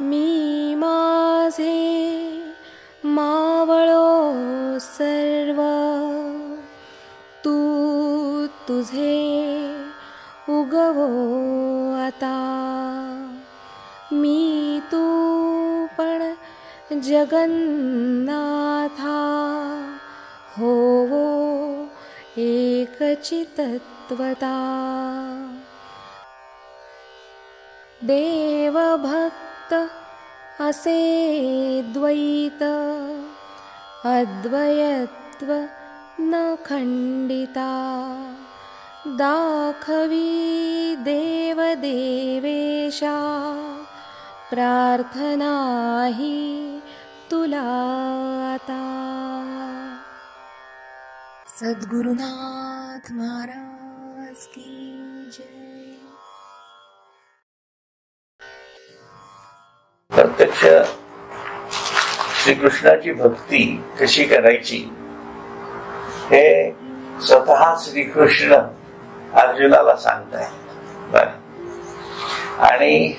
मी माझे मावळो सर्व, तू तुझे उगवो आता. मी तू पण जगन्नाथा, होवो एकचितत्वता. देव भक्त असे द्वैत, अद्वयत्व न खंडिता. दाखवी देव देवेशा, प्रार्थना ही तुला आता. सद्गुरुनाथ महाराज की जय. प्रत्यक्ष श्रीकृष्णाची भक्ती कशी करायची हे स्वतः श्रीकृष्ण अर्जुनाला सांगतायत. आणि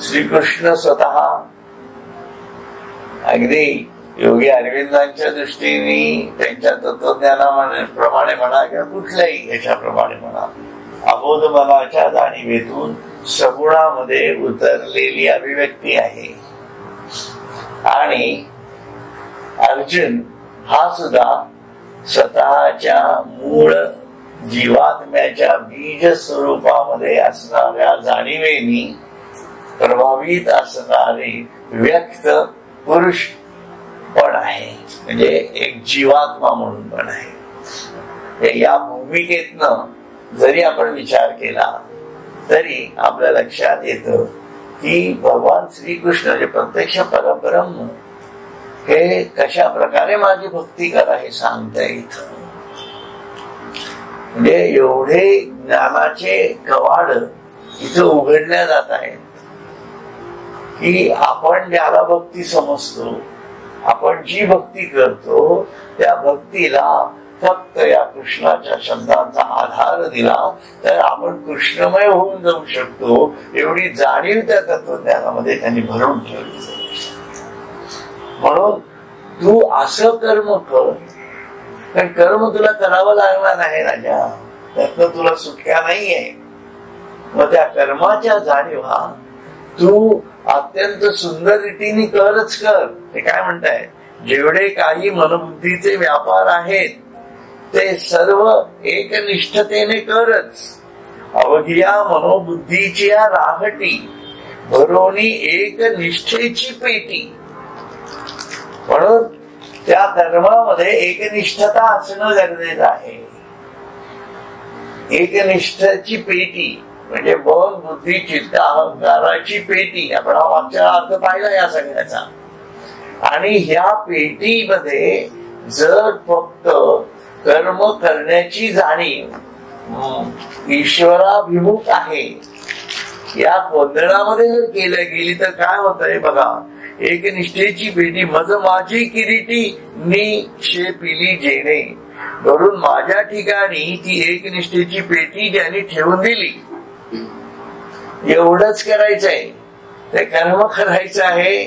श्रीकृष्ण स्वतः अगदी योगी अरविंदांच्या दृष्टीने त्यांच्या तत्वज्ञानाप्रमाणे म्हणा किंवा कुठल्याही याच्याप्रमाणे म्हणा, अबोध मनाच्या जाणीवेतून सगुणामध्ये उतरलेली अभिव्यक्ती आहे. आणि अर्जुन हा सुद्धा स्वतःच्या मूळ जीवात्म्याच्या बीज स्वरूपामध्ये असणाऱ्या जाणीवेनी प्रभावित असणारे व्यक्त पुरुष पण आहे, म्हणजे एक जीवात्मा म्हणून पण आहे. या भूमिकेतनं जरी आपण विचार केला तरी आपल्या लक्षात येतं की भगवान श्रीकृष्ण म्हणजे प्रत्यक्ष परब्रह्म हे कशा प्रकारे माझी भक्ती करा हे सांगता येत. म्हणजे एवढे ज्ञानाचे कवाड इथं उघडल्या जात आहेत की आपण ज्याला भक्ती समजतो, आपण जी भक्ती करतो त्या भक्तीला फक्त या कृष्णाच्या शब्दांचा आधार दिला तर आपण कृष्णमय होऊन जाऊ शकतो, एवढी जाणीव त्या तत्वज्ञानामध्ये त्यांनी भरून ठेवली. म्हणून तू असं कर्म कर, कारण कर्म तुला करावं लागणार आहे राजा, त्यातनं तुला सुटका नाहीये. मग त्या कर्माच्या जाणीवा तू अत्यंत सुंदर रीतीने करच कर. ते काय म्हणताय, जेवढे काही मनोबुद्धीचे व्यापार आहेत ते सर्व एकनिष्ठतेने करच. अवघिया मनोबुद्धीची राहटी भरोनी एक निष्ठेची पेटी. म्हणून त्या कर्मामध्ये एकनिष्ठता असणं गरजेचं आहे. एकनिष्ठची पेटी म्हणजे मन बुद्धी चित्त अहंकाराची पेटी. आपण हा मागच्या अर्थ पाहिला या सगळ्याचा. आणि ह्या पेटीमध्ये जर फक्त कर्म करण्याची जाणीव ईश्वराभिमुख आहे, या गोंधळामध्ये जर केल्या गेली तर काय होतंय बघा. एकनिष्ठेची पेटी मज माझी किरीटी नि पिली जेणे, धरून माझ्या ठिकाणी ती एकनिष्ठेची पेटी ज्यांनी ठेवून दिली. एवढंच करायचंय, ते कर्म करायचं आहे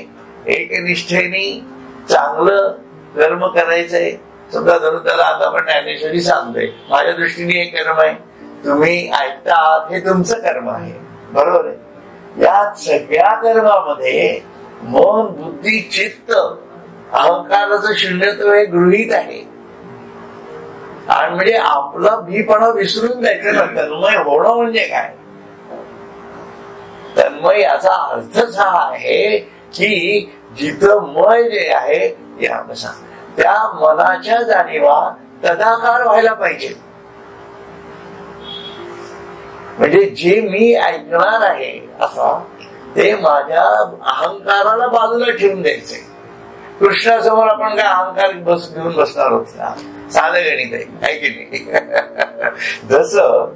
एकनिष्ठेने, चांगलं कर्म करायचंय. समजा धरून त्याला आता आपण ज्ञानेश्वरी सांगतोय माझ्या दृष्टीने हे कर्म आहे, तुम्ही ऐकता आहात हे तुमचं कर्म आहे, बरोबर आहे. या सगळ्या कर्मामध्ये मन बुद्धी चित्त अहंकाराचं शून्यत्व हे गृहीत आहे. आणि म्हणजे आपला भीपणा विसरून जायचं ना. तन्मय होणं म्हणजे काय, तन्मय याचा अर्थच हा आहे की जिथं मय जे आहे त्या मनाच्या जाणीवा तदाकार व्हायला पाहिजे. म्हणजे जे मी ऐकणार आहे असा ते माझ्या अहंकाराला बाजूला ठेवून द्यायचंय. कृष्णासमोर आपण काय अहंकार घेऊन बसणार होत ना, साधं गणित आहे की नाही. जसं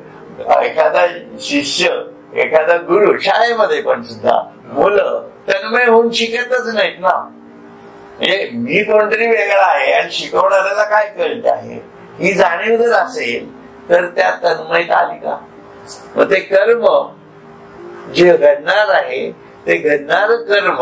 एखादा शिष्य एखादा गुरु, शाळेमध्ये पण सुद्धा मुलं तन्मय होऊन शिकतच नाहीत ना. म्हणजे मी कोणतरी वेगळा आहे आणि शिकवणाऱ्याला काय कळत आहे ही जाणीव जर असेल तर त्या तन्मयता आली का. मग ते कर्म जे घडणार आहे ते घडणार कर्म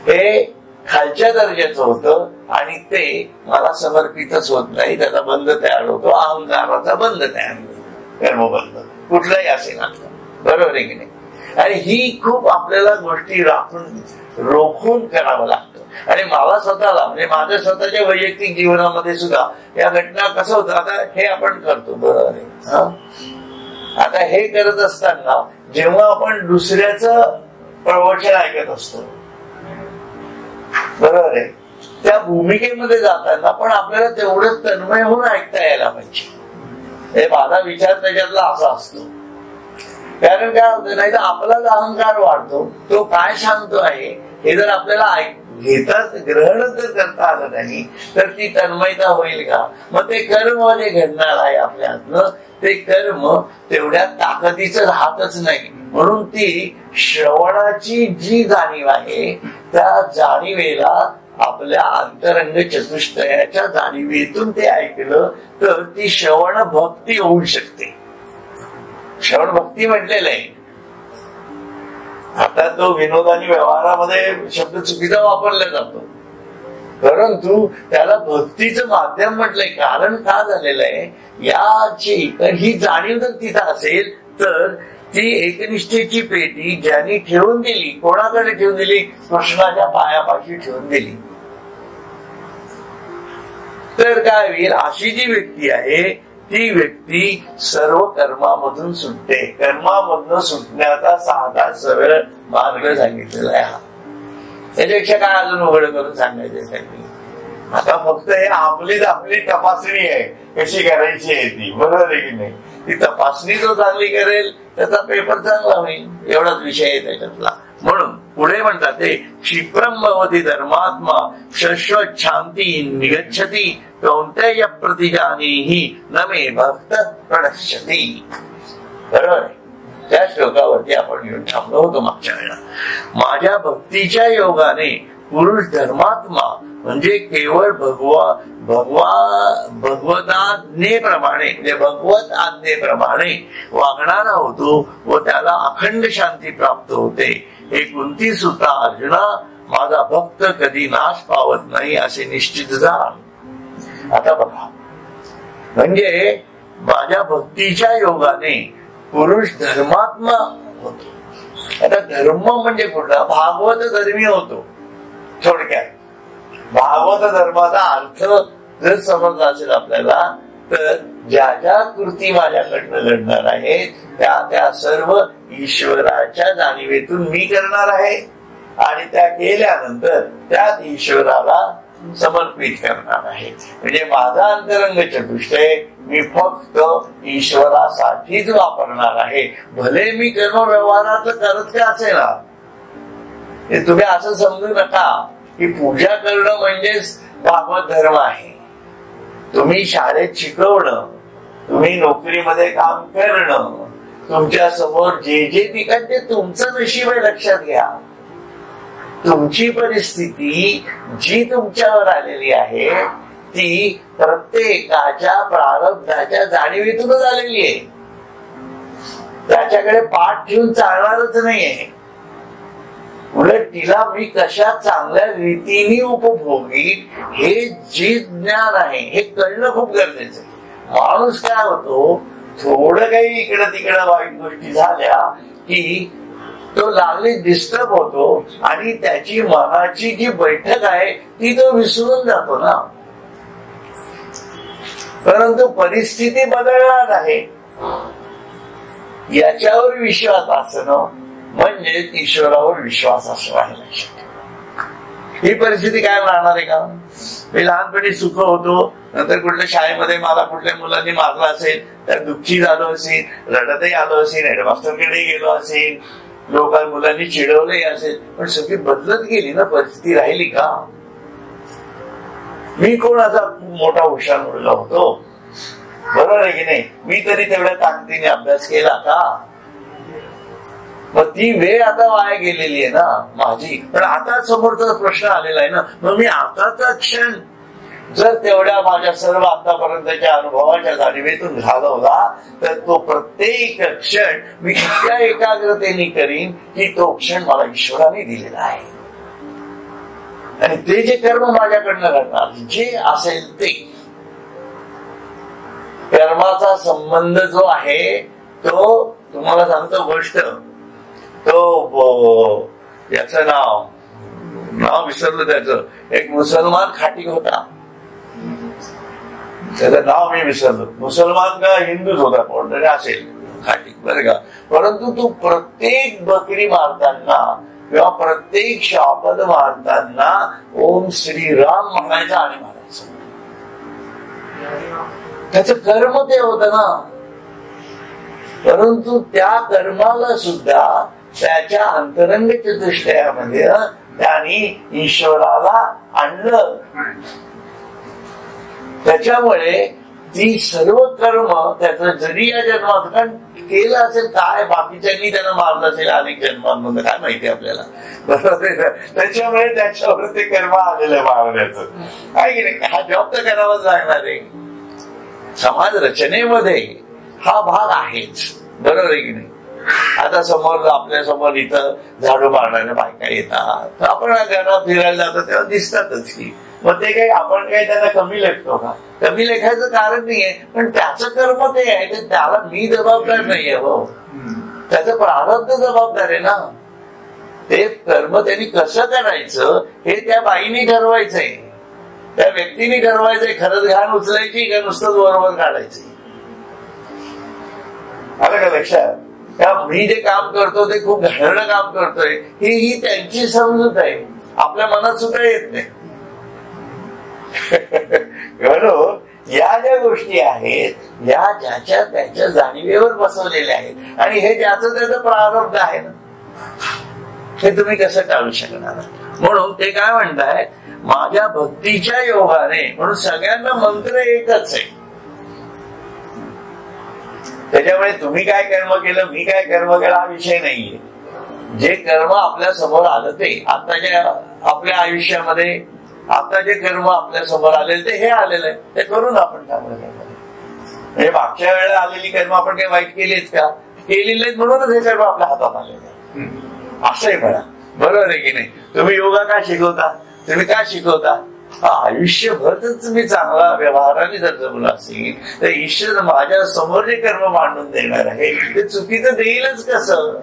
हे खालच्या दर्जाचं होतं आणि ते मला समर्पितच होत नाही, त्याचा बंध तयार होतो, अहंकाराचा बंध तयार होतो, कर्मबंध कुठलाही असेल आता, बरोबर आहे की नाही. आणि ही खूप आपल्याला गोष्टी रोखून करावं लागतं. आणि मला स्वतःला म्हणजे माझ्या स्वतःच्या वैयक्तिक जीवनामध्ये सुद्धा या घटना कसं होतं, आता हे आपण करतो बरोबर आहे. आता हे करत असताना जेव्हा आपण दुसऱ्याचं प्रवचन ऐकत असतो बरोबर आहे, त्या भूमिकेमध्ये जाताना पण आपल्याला तेवढंच तन्मय होऊन ऐकता यायला पाहिजे. माझा विचार त्याच्यातला असा असतो. कारण काय होतं, नाही तर आपलाच अहंकार वाढतो. तो काय सांगतो आहे हे जर आपल्याला घेतात ग्रहण जर करता आलं नाही तर ती तन्मयता होईल का. मग ते कर्म जे घडणार आहे आपल्यातलं ते कर्म तेवढ्या ताकदीचं राहतच नाही. म्हणून ती श्रवणाची जी जाणीव आहे त्या जाणीवेला आपल्या अंतरंग चतुष्टयाच्या जाणीवेतून ते ऐकलं तर ती श्रवण भक्ती होऊ शकते. श्रवण भक्ती म्हटलेलं आहे. आता तो विनोदानी व्यवहारामध्ये शब्द चुकीचा वापरला जातो, परंतु त्याला भक्तीचं माध्यम म्हटलंय. कारण का झालेलं आहे, याची ही जाणीव जर तिथं असेल तर ती एकनिष्ठेची पेटी ज्यांनी ठेवून दिली, कोणाकडे ठेवून दिली, कृष्णाच्या पायापाशी ठेवून दिली. तर काय होईल, अशी जी व्यक्ती आहे ती व्यक्ती सर्व कर्मामधून सुटते. कर्मामधून सुटण्याचा साधा सरळ मार्ग सांगितलेला आहे. त्याच्यापेक्षा काय अजून उघड करून सांगायचं त्यांनी. आता फक्त हे आपली तपासणी आहे कशी करायची आहे ती, बरोबर आहे की नाही. ती तपासणी जो चांगली करेल त्याचा पेपर चांगला होईल, एवढाच विषय आहे त्याच्यातला. म्हणून पुढे म्हणतात ते क्षिप्रम भवति धर्मात्मा शाश्वत शांती निगच्छति कौंतेय प्रतिजानीहि न मे भक्त प्रणश्यति. बरोबर आहे. त्या श्लोकावरती आपण येऊन थांबलो होतो मागच्या वेळेला. माझ्या भक्तीच्या योगाने पुरुष धर्मात्मा म्हणजे केवळ भगवताज्ञेप्रमाणे म्हणजे भगवत आज्ञेप्रमाणे वागणारा होतो व त्याला अखंड शांती प्राप्त होते. हे कुंती सुता अर्जुना, माझा भक्त कधी नाश पावत नाही असे निश्चित जाण. आता बघा, म्हणजे माझ्या भक्तीच्या योगाने पुरुष धर्मात्मा होतो. आता धर्म म्हणजे कुठला, भागवत धर्मी होतो. थोडक्यात भागवत धर्माचा अर्थ जर समजला असेल आपल्याला तर ज्या ज्या कृती माझ्याकडनं घडणार आहेत त्या सर्व ईश्वराच्या जाणीवेतून मी करणार आहे आणि त्या केल्यानंतर त्यात ईश्वराला समर्पित करणार आहे. म्हणजे माझा अंतरंग चतुष्टय मी फक्त ईश्वरासाठीच वापरणार आहे. भले मी कर्म व्यवहाराचं करत का असे ना, हे तुम्ही असं समजू नका की पूजा करणं म्हणजेच भागवत धर्म आहे. तुम्ही शाळेत शिकवणं, तुम्ही नोकरीमध्ये काम करणं, तुमच्या समोर जे जे ठिकाण ते तुमचं नशीब आहे. लक्षात घ्या, तुमची परिस्थिती जी तुमच्यावर आलेली आहे ती प्रत्येकाच्या प्रारब्धाच्या जाणीवेतूनच आलेली आहे. त्याच्याकडे पाठ ठेवून चालणारच नाहीये. उलट तिला मी कशा चांगल्या रीतीने उपभोगी हे जे ज्ञान आहे हे कळणं खूप गरजेचं आहे. माणूस काय होतो, थोडं काही इकडं तिकडं वाईट गोष्टी झाल्या की तो लागली डिस्टर्ब होतो आणि त्याची मनाची जी बैठक आहे ती तो विसरून जातो ना. परंतु परिस्थिती बदलणार आहे याच्यावर विश्वास असणं म्हणजे ईश्वरावर विश्वास असणं आहे. ही परिस्थिती काय राहणार आहे का. मी लहानपणी सुख होतो, नंतर कुठल्या शाळेमध्ये मला कुठल्या मुलांनी मारलं असेल तर दुःखी झालो असेल, रडतही आलो असेल, हेडमास्टरकडे गेलो असेल, मुलांनी चिडवलंही असेल, पण सगळी बदलत गेली ना, परिस्थिती राहिली का. मी कोणाचा मोठा हुशार मुलगा होतो, बरोबर आहे की नाही. मी तरी तेवढ्या ताकदीने अभ्यास केला का. मग ती वेळ आता वाया गेलेली आहे ना माझी. पण आता समोरचा प्रश्न आलेला आहे ना, मग मी आताचा क्षण जर तेवढ्या माझ्या सर्व आतापर्यंतच्या अनुभवाच्या जाणीवेतून घालवला तर तो प्रत्येक क्षण मी इतक्या एकाग्रतेने करीन की तो क्षण मला ईश्वराने दिलेला आहे. आणि ते जे कर्म माझ्याकडनं घडणार जे असेल ते, कर्माचा संबंध जो आहे तो तुम्हाला सांगतो गोष्ट, तो याचं नाव विसरलं त्याचं, एक मुसलमान खाटीक होता, त्याचं नाव मी विसरलो, मुसलमान का हिंदूच होता कोणतरी असेल खाटीक बरं का. परंतु तू प्रत्येक बकरी मारताना किंवा प्रत्येक शापद मारताना ओम श्रीराम म्हणायचं आणि मारायचं. त्याचं कर्म ते होतं ना. परंतु त्या कर्माला सुद्धा त्याच्या अंतरंग चतुष्टयामध्ये त्यांनी ईश्वराला आणलं. त्याच्यामुळे ती सर्व कर्म त्याचं जरी या जन्मात कारण केलं असेल काय बाकीच्यांनी त्यांना मारलं असेल अनेक जन्मांमध्ये काय माहिती आपल्याला, बरोबर. त्याच्यामुळे त्याच्यावर ते कर्म आलेलं मारण्याचं काय की नाही. हा जॉब तर करावाच लागणार आहे. समाज रचनेमध्ये हा भाग आहेच, बरोबर आहे की नाही. आता समोर आपल्या समोर इथं झाडू मारणाऱ्या बायका येतात, तर आपण घरात फिरायला जातो तेव्हा दिसतातच की. मग ते काही आपण काही त्यांना कमी लेखतो का? कमी लेखायचं कारण नाहीये, पण त्याचं कर्म ते आहे, ते त्याला मी जबाबदार नाहीये. हो, त्याचं प्रारब्ध जबाबदार आहे ना. ते कर्म त्यांनी कसं करायचं हे त्या बाईने ठरवायचंय, त्या व्यक्तीने ठरवायचंय. खरंच घाण उचलायची का नुसतंच बरोबर काढायची. आलं का लक्षात? मी जे काम करतो ते खूप घाणेरडं काम करतोय ही त्यांची समजूत आहे, आपल्या मनात सुद्धा येत नाही. बरोबर. या ज्या गोष्टी आहेत या ज्याच्या त्याच्या जाणीवेवर बसवलेल्या आहेत आणि हे ज्याचं त्याचं प्रारब्ध आहे ना, हे तुम्ही कसं टाळू शकणार. म्हणून ते काय म्हणताय, माझ्या भक्तीच्या योगाने, म्हणून सगळ्यांना मंत्र एकच आहे. त्याच्यामुळे तुम्ही काय कर्म केलं मी काय कर्म केलं हा विषय नाहीये. जे कर्म आपल्या समोर आलं ते आताच्या आपल्या आयुष्यामध्ये आता जे कर्म आपल्या समोर आलेले ते हे आलेलं आहे, ते करून आपण चांगलं काय म्हणजे मागच्या वेळेला आलेली कर्म आपण काही वाईट केलीच का? केलेली नाहीत म्हणूनच हे कर्म आपल्या हातात आलेलं आहे असंही म्हणा, बरोबर आहे की नाही. तुम्ही योगा का शिकवता, तुम्ही का शिकवता? आयुष्यभरच मी चांगला व्यवहाराने जर जमला असेल तर ईश्वर माझ्या समोर जे कर्म मांडून देणार आहे ते चुकीचं देईलच कसं,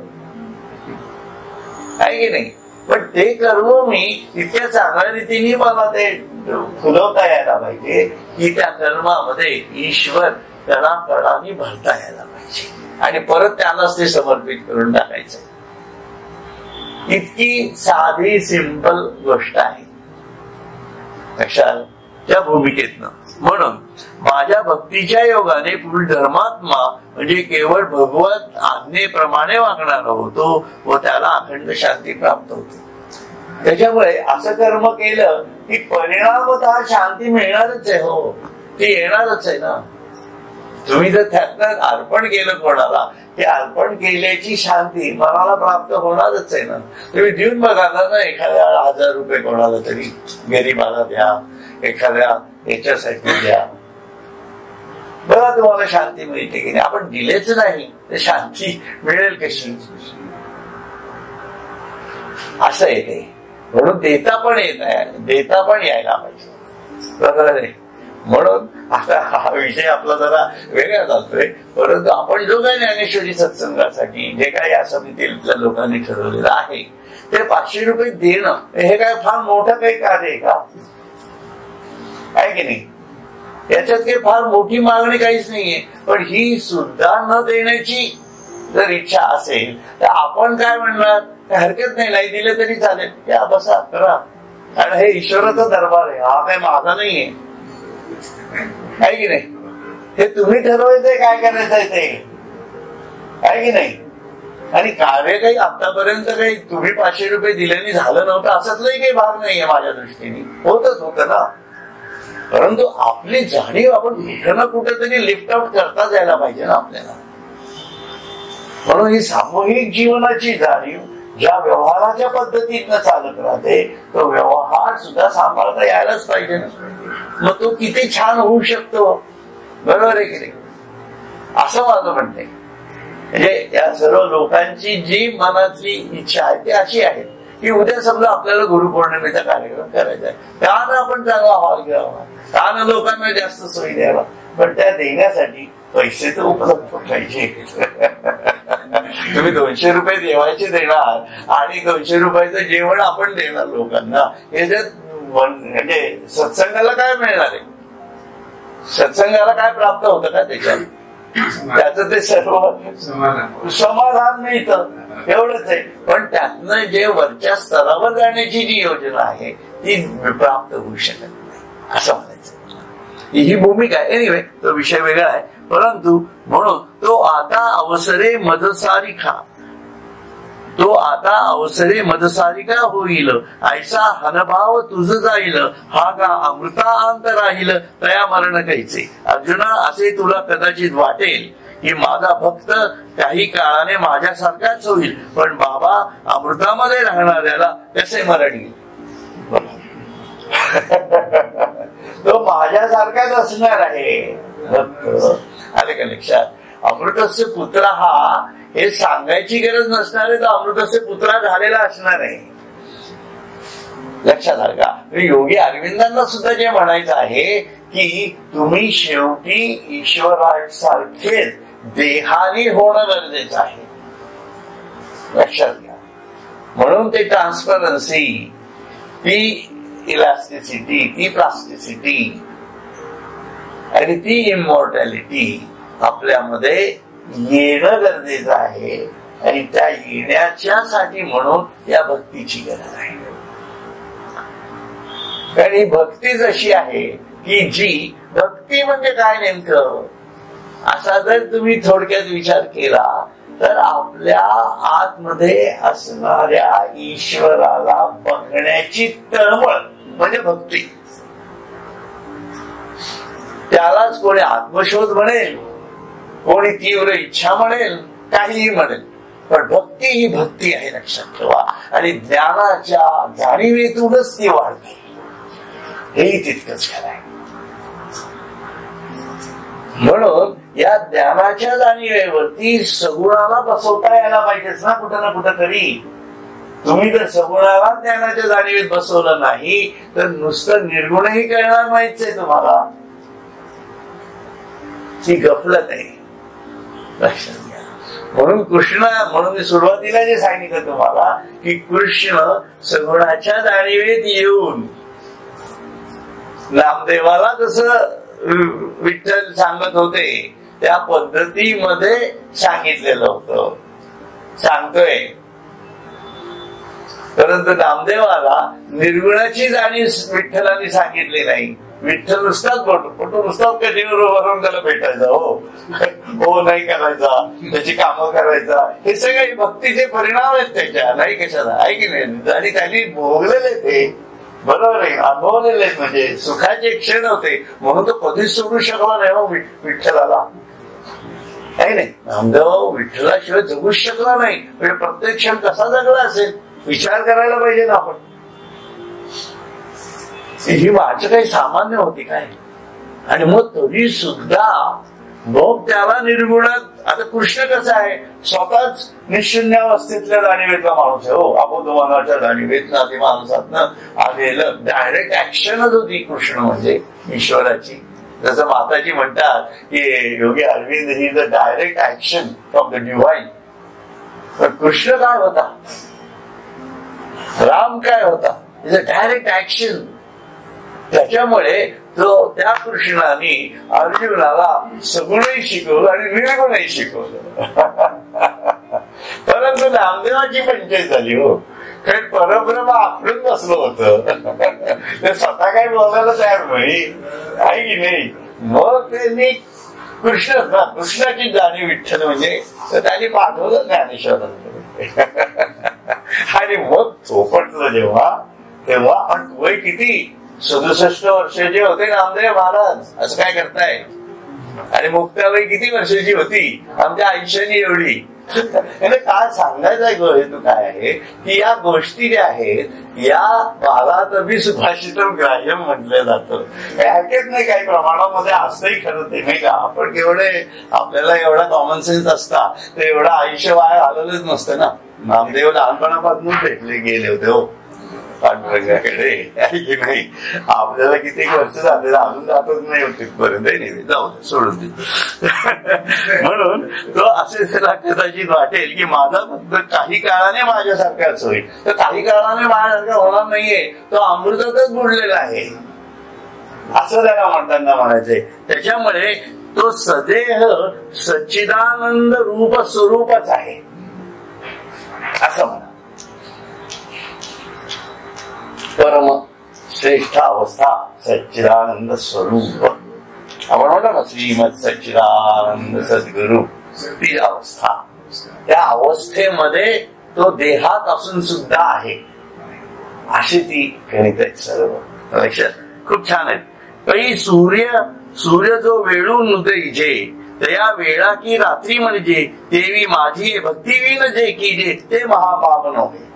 आहे की नाही. पण ते कर्म मी इतक्या चांगल्या रीतीने मला ते फुलवता यायला पाहिजे की त्या कर्मामध्ये ईश्वर कणाकणाने भरता यायला पाहिजे आणि परत त्यालाच ते समर्पित करून टाकायचं. इतकी साधी सिंपल गोष्ट आहे लक्षात त्या भूमिकेतनं. म्हणून माझ्या भक्तीच्या योगाने पुढे धर्मात्मा म्हणजे केवळ भगवत आज्ञेप्रमाणे वागणारा होतो व त्याला अखंड शांती प्राप्त होते. त्याच्यामुळे असं कर्म केलं की परिणामतः शांती मिळणारच आहे. हो, ती येणारच आहे ना. तुम्ही जर त्यातनं अर्पण केलं कोणाला, ते अर्पण केल्याची शांती मनाला प्राप्त होणारच आहे ना. तुम्ही देऊन बघा ना, एखाद्या 1000 रुपये कोणाला तरी गरीबाला द्या, एखाद्या याच्यासाठी द्या, बघा तुम्हाला शांती मिळते की नाही. आपण दिलेच नाही तर शांती मिळेल कशी, असं आहे ते. म्हणून देता पण येत आहे, देता पण यायला पाहिजे, बरोबर आहे. म्हणून आता हा विषय आपला जरा वेगळा चालतोय, परंतु आपण जो काही ज्ञानेश्वरी सत्संगासाठी जे काही या समितीतल्या लोकांनी ठरवलेलं आहे ते 500 रुपये देणं हे काय फार मोठं काही कार्य आहे का? आहे की नाही. याच्यात काही फार मोठी मागणी काहीच नाहीये. पण ही सुद्धा न देण्याची जर इच्छा असेल तर आपण काय म्हणणार, हरकत नाही, नाही दिलं तरी चालेल, या बसा करा, कारण हे ईश्वराचा दरबार आहे, हा काही माझा नाहीये, आहे की नाही. हे तुम्ही ठरवायचंय काय करायचंय ते, आहे की नाही. आणि कार्य काही आतापर्यंत काही तुम्ही 500 रुपये दिल्याने झालं नव्हतं असंच काही भाग नाहीये माझ्या दृष्टीने, होतच होतं ना. परंतु आपली जाणीव आपण कुठं ना कुठेतरी लिफ्ट आउट करता जायला पाहिजे ना आपल्याला. म्हणून ही सामूहिक जीवनाची जाणीव ज्या व्यवहाराच्या पद्धतीनं चालत राहते तो व्यवहार सुद्धा सांभाळता यायलाच पाहिजे ना. मग तो किती छान होऊ शकतो. बरोबर आहे की नाही, असं माझं म्हणणं आहे. म्हणजे या सर्व लोकांची जी मनातली इच्छा आहे ती अशी आहे की उद्या समजा आपल्याला गुरुपौर्णिमेचा कार्यक्रम करायचा आहे, त्यानं आपण चांगला हॉल घ्यावा, त्यानं लोकांना जास्त सोयी द्यावा, पण त्या देण्यासाठी पैसे तर उपलब्ध पाहिजे. तुम्ही 200 रुपये देवायचे देणार आणि 200 रुपयाचं जेवण आपण देणार लोकांना, याच्यात म्हणजे सत्संगाला काय मिळणार आहे? सत्संगाला काय प्राप्त होतं का त्याच्यात? त्याचं ते सर्व समाधान मिळतं, एवढंच आहे. पण त्यातनं जे वरच्या स्तरावर जाण्याची जी योजना आहे ती प्राप्त होऊ शकत नाही, असं म्हणायचं. ही भूमिका आहे. एनिवे, तो विषय वेगळा आहे. परंतु म्हणून तो आता अवसरे मदसारिका, तो आता अवसरे मदसारिका होईल, ऐसा हनभाव तुझ जाईल, हा का अमृता अंत राहील, तया मरण कैचे. अर्जुना, असे तुला कदाचित वाटेल की माझा भक्त काही काळाने माझ्यासारखाच होईल, पण बाबा अमृतामध्ये राहणाऱ्याला कसे मरण येईल? तो माझ्यासारखाच असणार आहे. आले का लक्षात? अमृतस्य पुत्र हा हे सांगायची गरज नसणार आहे, तर अमृतस्य पुत्रा झालेला असणार आहे. लक्षात आलं का? योगी अरविंदांना सुद्धा जे म्हणायचं आहे की तुम्ही शेवटी ईश्वरासारखेच देहाने होणं गरजेचं आहे. लक्षात घ्या. म्हणून ते ट्रान्सपरन्सी, ती इलास्टिसिटी, ती प्लास्टिसिटी आणि ती इमॉर्टॅलिटी आपल्यामध्ये येणं गरजेचं आहे. आणि त्या येण्याच्यासाठी म्हणून या भक्तीची गरज आहे. कारण ही भक्तीच अशी आहे की जी भक्ती म्हणजे काय नेमकं, असा जर तुम्ही थोडक्यात विचार केला तर आपल्या आतमध्ये असणाऱ्या ईश्वराला बघण्याची तळमळ म्हणजे भक्ती. त्यालाच कोणी आत्मशोध म्हणेल, कोणी तीव्र इच्छा म्हणेल, काहीही म्हणेल, पण भक्ती ही भक्ती आहे, लक्षात ठेवा. आणि ज्ञानाच्या जाणीवेतूनच ती वाढते, हेही तितकंच खरं आहे. म्हणून या ज्ञानाच्या जाणीवेवरती सगुणाला बसवता यायला पाहिजेच ना, कुठं ना कुठं तरी. तुम्ही जर सगुणाला ज्ञानाच्या जाणीवेत बसवलं नाही तर नुसतं निर्गुणही कळणार नाहीच आहे तुम्हाला. ती गफलत आहे, लक्षात घ्या. म्हणून म्हणून मी सुरुवातीला जे सांगितलं तुम्हाला की कृष्ण सगुणाच्या जाणीवेत येऊन नामदेवाला जसं विठ्ठल सांगत होते त्या पद्धतीमध्ये सांगितलेलं होतं, सांगतोय. परंतु नामदेवाला निर्गुणाची जाणीव विठ्ठलाने सांगितली नाही. विठ्ठल नुसताच बोलतो, नुसताच कधीवर वरून त्याला भेटायचा, हो नाही करायचा, त्याची कामं करायचा, हे सगळे भक्तीचे परिणाम आहेत त्याच्या, नाही कशाला, आहे की नाही. आणि त्यांनी भोगलेले ते, बरोबर आहे, अनुभवलेले आहेत. म्हणजे सुखाचे क्षण होते म्हणून तो कधीच सोडू शकला नाही हो विठ्ठलाला, आहे नाही. नामदेव विठ्ठलाशिवाय जगूच शकला नाही. म्हणजे प्रत्येक क्षण कसा जगला असेल विचार करायला पाहिजे ना आपण. ही वाच काही सामान्य होती काय? आणि मग तरी सुद्धा मग त्याला निर्गुणात. आता कृष्ण कसं आहे, स्वतःच निशून्यावस्थेतल्या जाणीवेतला माणूस आहे. हो, अबोधमानाच्या जाणीवेत ना ते माणसातनं आलेलं डायरेक्ट ऍक्शनच होती कृष्ण म्हणजे ईश्वराची. जसं माताजी म्हणतात की योगी अरविंद ही the direct action from the divine. पण कृष्ण काय होता, राम काय होता, इज अ डायरेक्ट ऍक्शन. त्याच्यामुळे तो त्या कृष्णाने अर्जुनाला सगुणही शिकवलं आणि निर्गुणही शिकवलं. परंतु नामदेवाची पंचायत झाली हो, कारण परब्रह्म आपलं बसलं होतं, ते स्वतः काही बोलायला तयार नाही, आहे की नाही. मग त्यांनी कृष्णाची जाणीव विठ्ठल म्हणजे त्यांनी पाठवलं ज्ञानेश्वरांकडे. आणि मग चोपटलं जेव्हा तेव्हा, आणि वय किती, 67 वर्षाचे होते नामदेव महाराज. असं काय करताय. आणि मुक्ताबाई किती वर्षाची होती, आमच्या आयुष्यानी एवढी. काय सांगायचं हेतू काय आहे की या गोष्टी ज्या आहेत या बालातभी सुभाषितम ग्राह्यम म्हटलं जातं. हे ऐकत नाही काही प्रमाणामध्ये असतंही खरं ते नाही का. आपण केवढे आपल्याला एवढा कॉमन सेन्स असता तर एवढं आयुष्य वाया घालवलंच नसतं ना. नामदेव लहानपणापासून भेटले गेले होते हो पांडुरंगाकडे की नाही. आपल्याला किती वर्ष झाले अजून जातच नाही होते पर्यंत नाही जाऊ दे सोडून दे. म्हणून तो असे त्याला कदाचित वाटेल की माझा फक्त काही काळाने माझ्यासारखाच होईल तर काही काळाने माझ्यासारखा होणार नाहीये. तो अमृतातच बुडलेला आहे असं त्याला म्हणताना म्हणायचंय. त्याच्यामुळे तो सदेह सच्चिदानंद रूप स्वरूपच आहे असं म्हणा. परम श्रेष्ठ अवस्था सच्चिदानंद स्वरूप आपण म्हणतो ना श्रीमद सच्चिदानंद सद्गुरु ती अवस्था. त्या अवस्थेमध्ये तो देहात असून सुद्धा आहे अशी ती गणित आहेत सर्व लक्षात. खूप छान आहेत. काही सूर्य जो वेळून उदयीजे त्या वेळा की रात्री म्हणजे देवी माझी भक्तीवीन जे की जे ते महापाप नव्हे.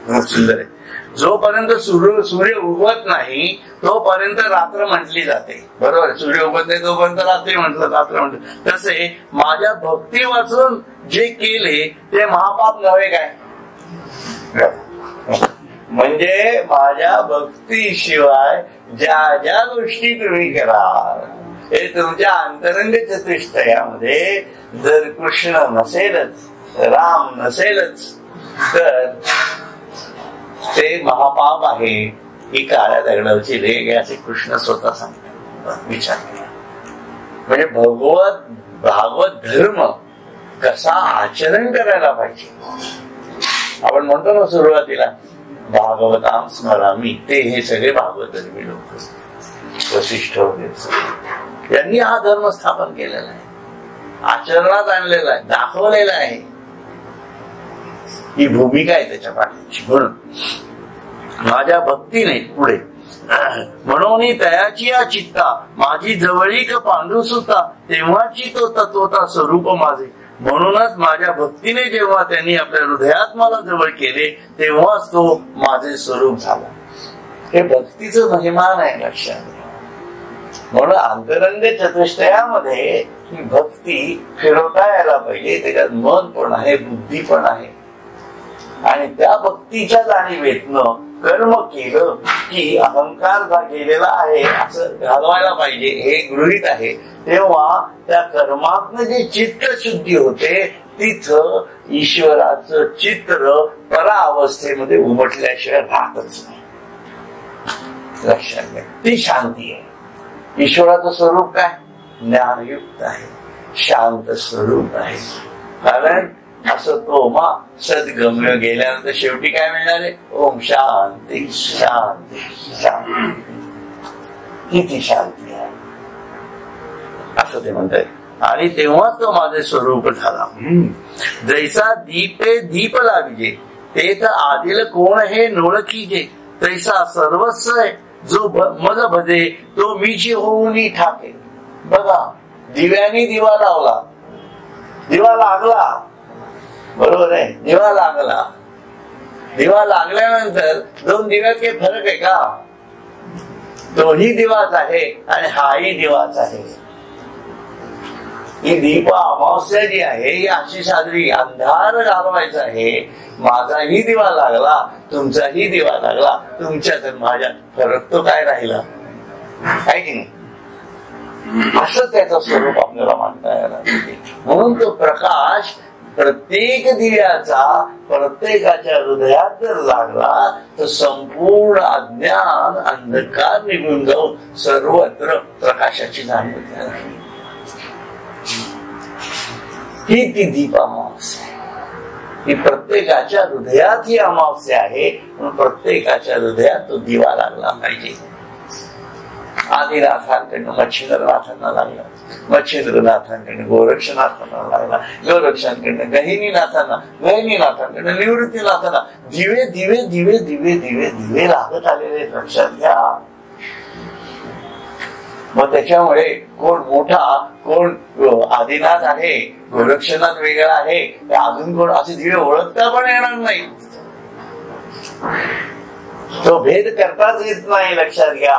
खूप सुंदर आहे. जोपर्यंत सूर्य उगवत नाही तोपर्यंत रात्र म्हटली जाते बरोबर. सूर्य उगवत नाही तोपर्यंत रात्री रात्र म्हटलं. तसे माझ्या भक्ती वाचून जे केले ते महापाप नव्हे काय. म्हणजे माझ्या भक्तीशिवाय ज्या ज्या गोष्टी तुम्ही कराल हे तुमच्या अंतरंग चतुष्टयामध्ये जर कृष्ण नसेलच राम नसेलच तर ते महापाप आहे. ही काळ्या दगडाची रेग आहे असे कृष्ण स्वतः सांगतात. विचार करा. म्हणजे भागवत धर्म कसा आचरण करायला पाहिजे. आपण म्हणतो ना सुरुवातीला भागवताम स्मरामी ते हे सगळे भागवत धर्मी लोक वसिष्ठ वगैरे यांनी हा धर्म स्थापन केलेला आहे आचरणात आणलेला आहे दाखवलेला आहे. ही भूमिका आहे त्याच्या पाठीची. म्हणून माझ्या भक्तीने पुढे म्हणून तयाची या चित्ता माझी जवळीक पांडू सुद्धा तेव्हाची तो तत्वता स्वरूप माझे. म्हणूनच माझ्या भक्तीने जेव्हा त्यांनी आपल्या हृदयात मला जवळ केले तेव्हाच तो माझे स्वरूप झाला. हे भक्तीचं महिमान आहे लक्षात. म्हणून अंतरंग चतुष्टयामध्ये ही भक्ती फिरवता यायला पाहिजे. त्याच्यात मन पण आहे बुद्धी पण आहे आणि त्या भक्तीच्या जाणीवेतनं कर्म केलं की अहंकार गेलेला आहे असं घालवायला पाहिजे हे गृहीत आहे. तेव्हा त्या कर्मातनं जे चित्तशुद्धी होते तिथं ईश्वराचं चित्र परावस्थेमध्ये उमटल्याशिवाय राहतच नाही. लक्षात घ्या. ती शांती आहे. ईश्वराचं स्वरूप काय ज्ञानयुक्त आहे शांत स्वरूप आहे. कारण असं तो मा सद्गम्य गेल्यानंतर शेवटी काय मिळणार आहे ओम शांती शांती शांती. किती शांती आहे असं ते म्हणताय. आणि तेव्हाच तो माझे स्वरूप झाला. जैसा दीपे दीप लाविजे ते तर आदिल कोण हे नोळखीजे तैसा सर्वस्व जो मज भजे तो मीची होऊन ठाके. बघा दिव्यानी दिवा लावला दिवा लागला बरोबर आहे. दिवा लागला दिवा लागल्यानंतर दोन दिव्यात काही फरक आहे का. तोही दिवाच आहे आणि हाही दिवाच आहे. ही दीप अमावस्या जी आहे ही अशी साजरी अंधार घालवायचा आहे. माझाही दिवा लागला तुमचाही दिवा लागला तुमच्यात माझ्यात फरक तो काय राहिला आहे की नाही. असं त्याचं स्वरूप आपल्याला मानता यायला. म्हणून तो प्रकाश प्रत्येक दिव्याचा प्रत्येकाच्या हृदयात जर लागला तर संपूर्ण अज्ञान अंधकार निघून जाऊन सर्वत्र प्रकाशाची जाणीव होते. ही ती दीप अमावस्या ही प्रत्येकाच्या हृदयात ही अमावस्या आहे. म्हणून प्रत्येकाच्या हृदयात तो दिवा लागला पाहिजे. आदिनाथांकडनं मच्छिंद्रनाथांना लागला मच्छिंद्रनाथांकडनं गोरक्षनाथांना लागला गोरक्षांकडनं गहिनीनाथांना गहिनीनाथांकडनं निवृत्तीनाथांना दिवे दिवे दिवे दिवे दिवे दिवे लागत आलेले लक्षात घ्या. मग त्याच्यामुळे कोण मोठा, कोण आदिनाथ आहे, गोरक्षनाथ वेगळा आहे, अजून कोण, असे दिवे ओळखता पण येणार नाही. तो भेद करताच येत नाही, लक्षात घ्या.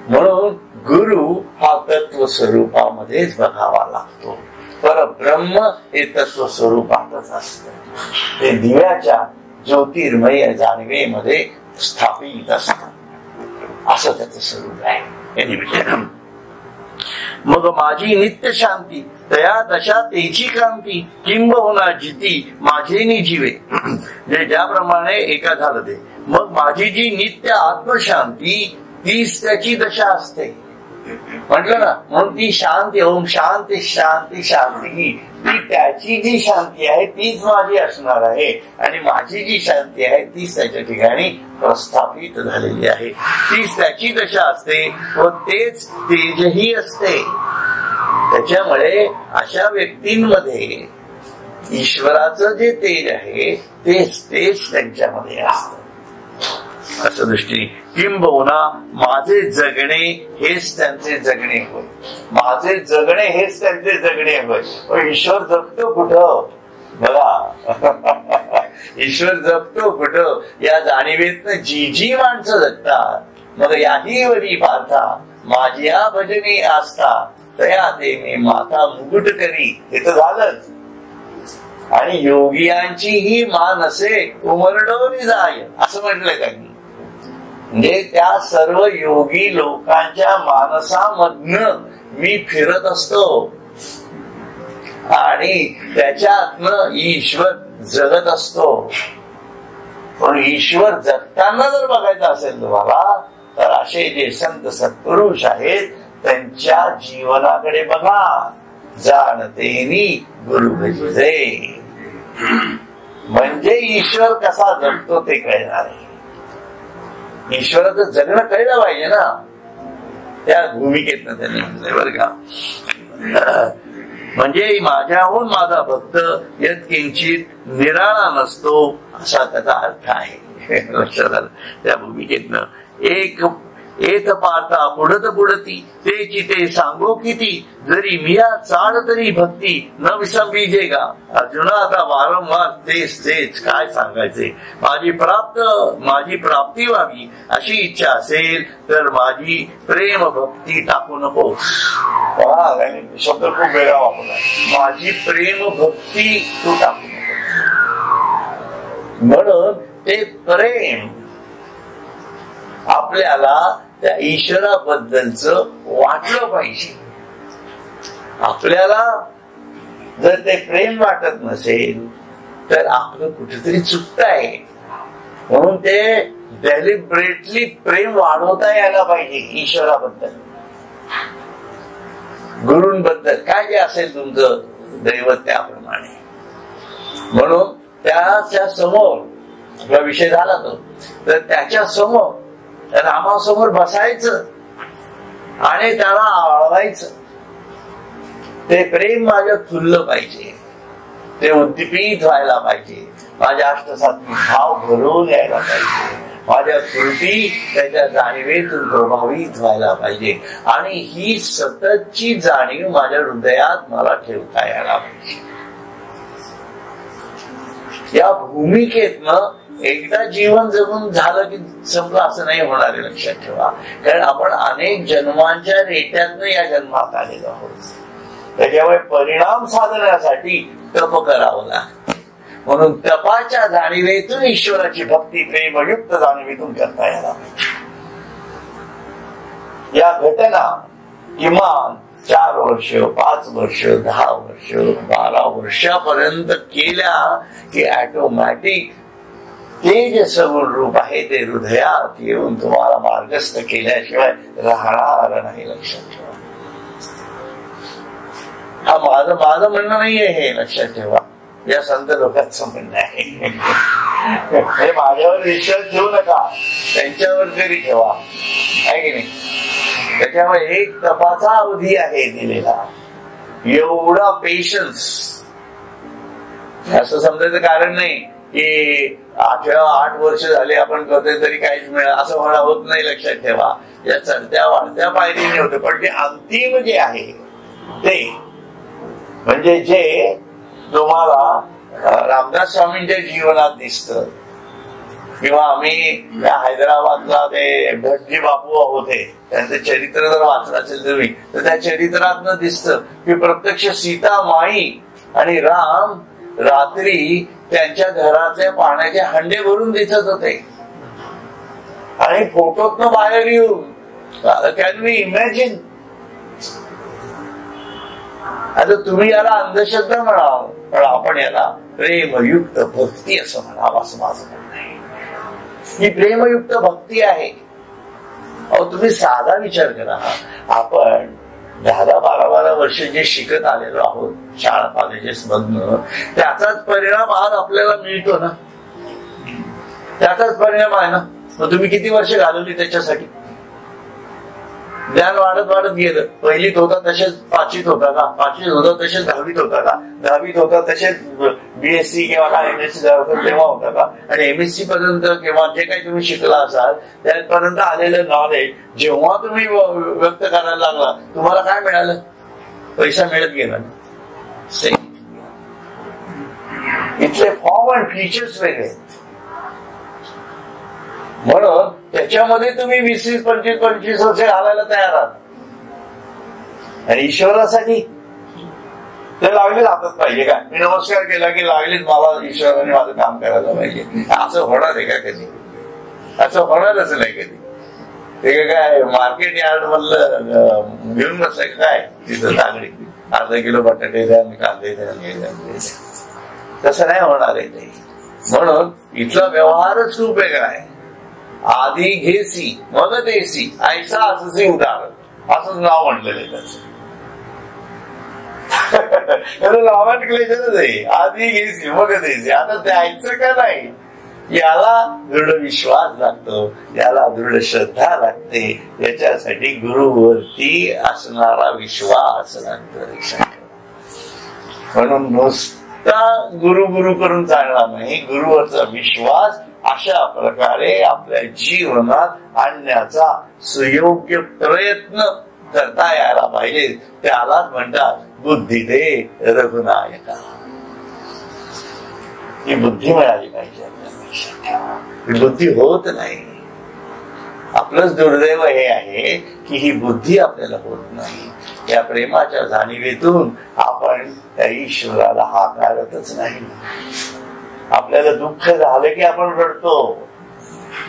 म्हणून गुरु हा तत्व स्वरूपामध्येच बघावा लागतो. परब्रह्म हे तत्व स्वरूपातच असत. ते दिव्याच्या ज्योतिर्मय जाणीवेमध्ये स्थापित असत. असं त्याचं स्वरूप आहे. मग माझी नित्य शांती तया दशा तेची क्रांती किंबहुना जिती माझेनी जीवे. जे ज्याप्रमाणे एका झालं ते. मग माझी जी नित्य आत्मशांती तीच त्याची दशा असते. म्हटलं ना, म्हणून ती शांती, ओम शांती शांती शांती, ती त्याची जी शांती आहे तीच माझी असणार आहे. आणि माझी जी शांती आहे तीच त्याच्या ठिकाणी प्रस्थापित झालेली आहे. तीच त्याची दशा असते व तेच तेजही असते. त्याच्यामुळे अशा व्यक्तींमध्ये ईश्वराचं जे तेज आहे तेच तेज त्यांच्यामध्ये असतं. असं दृष्टीने किंबहुना माझे जगणे हेच त्यांचे जगणे होय. माझे जगणे हेच त्यांचे जगणे होय. पण ईश्वर जगतो कुठं बघा. ईश्वर जगतो कुठं या जाणीवेतनं जी जी माणसं जगतात. मग याही वरी पार्था माझ्या भजनी आस्था तया ते मी माता मुकुट करी. हे तर झालंच. आणि योगियांची ही मान असे उमरडवली जाय असं म्हटलंय त्यांनी. म्हणजे त्या सर्व योगी लोकांच्या मानसामधनं मी फिरत असतो आणि त्याच्यातनं ईश्वर जगत असतो. पण ईश्वर जगताना जर बघायचं असेल तुम्हाला तर असे जे संत सत्पुरुष आहेत त्यांच्या जीवनाकडे बघा. जाणतेनी गुरु भजिजे. म्हणजे ईश्वर कसा जगतो ते कळणार आहे. ईश्वराचं जगणं कळलं पाहिजे ना. त्या भूमिकेतनं त्यांनी म्हणलंय बरं का. म्हणजे माझ्याहून माझा भक्त यत किंचित निराळा नसतो असा त्याचा अर्थ आहे. लक्षात आलं त्या भूमिकेतनं. एक पार्था पुढत पुढती तेची ते सांगो किती जरी मिया चाड तरी भक्ती न विसंबीजे का. अर्जुना आता वारंवार तेच तेच काय सांगायचे. माझी प्राप्ती व्हावी अशी इच्छा असेल तर माझी प्रेम भक्ती टाकू नको. शब्द खूप वेगळा वापरला. माझी प्रेम भक्ती तू टाकू नको. म्हणून ते प्रेम आपल्याला त्या ईश्वराबद्दलच वाटलं पाहिजे. आपल्याला जर ते प्रेम वाटत नसेल तर आपलं कुठेतरी चुकत आहे. म्हणून ते डेलिब्रेटली प्रेम वाढवता यायला पाहिजे ईश्वराबद्दल, गुरूंबद्दल, काय जे असेल तुमचं दैवत त्याप्रमाणे. म्हणून त्याच्या समोर आपला विषय झाला तो, तर त्याच्या समोर रामासमोर बसायचं आणि त्याला आळवायचं. ते प्रेम माझ्यात फुललं पाहिजे, ते उद्दीपित व्हायला पाहिजे, माझ्या अष्टसात्विक भाव भरून यायला पाहिजे, माझ्या कृती त्याच्या जाणीवेतून प्रभावित व्हायला पाहिजे आणि ही सततची जाणीव माझ्या हृदयात मला ठेवता यायला पाहिजे. या भूमिकेतनं एकदा जीवन जगून झालं की संपलं असं नाही होणार आहे, लक्षात ठेवा. कारण आपण अनेक जन्मांच्या रेट्यातनं या जन्मात आलेलो आहोत. त्याच्यामुळे परिणाम साधण्यासाठी तप करावं लागतं. म्हणून तपाच्या जाणीवेतून ईश्वराची भक्ती प्रेमयुक्त जाणीवेतून करता यायला पाहिजे. या घटना किमान 4 वर्ष, 5 वर्ष, 10 वर्ष, 12 वर्षापर्यंत केल्या की ऑटोमॅटिक ते जे सगुण रूप आहे ते हृदयात येऊन तुम्हाला मार्गस्थ केल्याशिवाय राहणार नाही, लक्षात ठेवा. हा माझं म्हणणं नाहीये, हे लक्षात ठेवा. या संत लोकांचं म्हणणं आहे. हे माझ्यावर विश्वास ठेवू नका, त्यांच्यावर तरी ठेवा, आहे की नाही. त्याच्यामुळे एक तपाचा अवधी आहे दिलेला, एवढा पेशन्स असं समजायचं कारण नाही. की 8 वर्ष झाले आपण करतोय तरी काहीच मिळालं असं म्हणा होत नाही. लक्षात ठेवा, या चढत्या वाढत्या पायरीने होते, पण जे अंतिम जे आहे ते म्हणजे जे तुम्हाला रामदास स्वामींच्या जीवनात दिसतं, किंवा आम्ही हैदराबादला ते भटजी बापू होते त्यांचं चरित्र जर वाचलं असेल तुम्ही तर त्या चरित्रातनं दिसतं की प्रत्यक्ष सीता माई आणि राम रात्री त्यांच्या घरातल्या पाण्याचे हंडे भरून दिसत होते. आणि फोटोतनं बाहेर येऊन कॅन वी इमॅजिन. आता तुम्ही याला अंधश्रद्धा म्हणावं, पण आपण याला प्रेमयुक्त भक्ती असं म्हणावं असं माझं म्हणणं आहे. ही प्रेमयुक्त भक्ती आहे. अहो तुम्ही साधा विचार करा, आपण 10-12 वर्ष जे शिकत आलेलो आहोत शाळा कॉलेजेस मधनं, त्याचाच परिणाम आज आपल्याला मिळतो ना, त्याचाच परिणाम आहे ना. मग तुम्ही किती वर्ष घालवली त्याच्यासाठी? ज्ञान वाढत वाढत गेलं. पहिलीत होता तसेच 5वीत होता का? 5वीत होता तसेच 10वीत होता का? 10वीत होता तसेच BSc किंवा काय MSc तेव्हा होता का? आणि MSc पर्यंत किंवा जे काही तुम्ही शिकला असाल त्यापर्यंत आलेलं नॉलेज जेव्हा तुम्ही व्यक्त करायला लागला तुम्हाला काय मिळालं? पैसा मिळत गेला. इथले फॉर्म अँड फीचर्स वेगळे, म्हणून त्याच्यामध्ये तुम्ही 20-25 वर्ष घालायला तयार आहात. आणि ईश्वरासाठी ते लागलेच हातात पाहिजे का? मी नमस्कार केला की लागलीच मला ईश्वराने माझं काम करायला पाहिजे, असं होणार आहे का कधी? असं होणारच नाही कधी. ते काय मार्केट यार्ड मधलं घेऊन बसलाय काय तिथं तागडी, अर्धा किलो बटाटे द्या, कांदे द्या, तसं नाही होणार आहे ते. म्हणून इथला व्यवहारच खूप वेगळा आहे. आधी घेसी मग देसी ऐसा असं उदाहरण असंच नाव म्हटलेलं आहे त्याचं. नावांकलेच आहे आधी घेसी मग देसी. आता द्यायचं का नाही, याला दृढ विश्वास लागतो, याला दृढ श्रद्धा लागते. याच्यासाठी गुरुवरती असणारा विश्वास लागतो. म्हणून नुसता गुरु गुरु करून चालणार नाही, गुरुवरचा विश्वास अशा प्रकारे आपल्या जीवनात आणण्याचा सुयोग्य प्रयत्न करता यायला पाहिजे. त्यालाच म्हणतात बुद्धी दे रघुनायका. ही बुद्धी मिळाली पाहिजे आपल्याला. ही बुद्धी होत नाही. आपलंच दुर्दैव हे आहे की ही बुद्धी आपल्याला होत नाही. या प्रेमाच्या जाणीवेतून आपण त्या ईश्वराला हाकारतच नाही. आपल्याला दुःख झालं की आपण रडतो,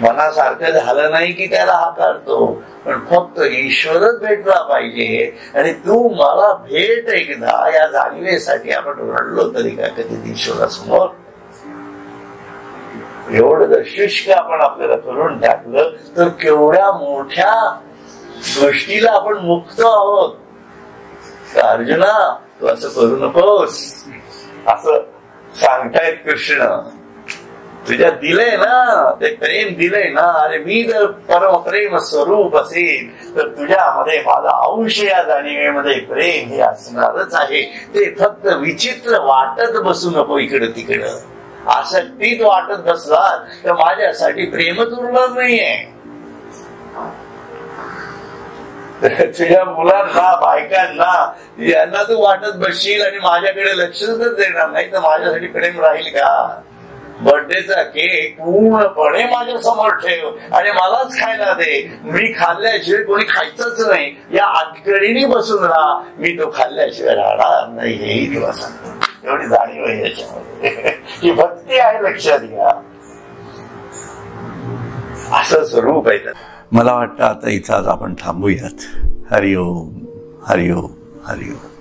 मनासारखं झालं नाही की त्याला हाकारतो. पण फक्त ईश्वरच भेटला पाहिजे आणि तू मला भेट एकदा या जाणीवेसाठी आपण रडलो तरी काय कधी ईश्वरासमोर. एवढं जर शुष्क आपण आपल्याला करून टाकलं तर केवढ्या मोठ्या गोष्टीला आपण मुक्त आहोत. अर्जुना तू असं करू नकोस असं सांगतायत कृष्ण. तुझ्या दिलंय ना ते प्रेम दिलंय ना. अरे मी जर परमप्रेम स्वरूप असेल तर तुझ्यामध्ये माझा अंश या जाणीवेमध्ये प्रेम हे असणारच आहे. ते फक्त विचित्र वाटत बसू नको इकडं तिकडं. आसक्तीत वाटत बसलात तर माझ्यासाठी प्रेमच उरणार नाहीये. तुझ्या मुलांना बायकांना यांना तू वाटत बसशील आणि माझ्याकडे लक्षच देणार नाही तर माझ्यासाठी प्रेम राहील का? बर्थडेचा केक पूर्णपणे माझ्या समोर ठेव आणि मलाच खायला दे. मी खाल्ल्याशिवाय कोणी खायचंच नाही या आटकडीने बसून राहा. मी तो खाल्ल्याशिवाय राहणार नाही हेही तुला सांगतो. एवढी जाणीव आहे याच्यामध्ये. ही भक्ती आहे, लक्षात घ्या. असं स्वरूप आहे. मला वाटतं आता इथं आज आपण थांबूयात. हरिओम हरिओम हरिओम.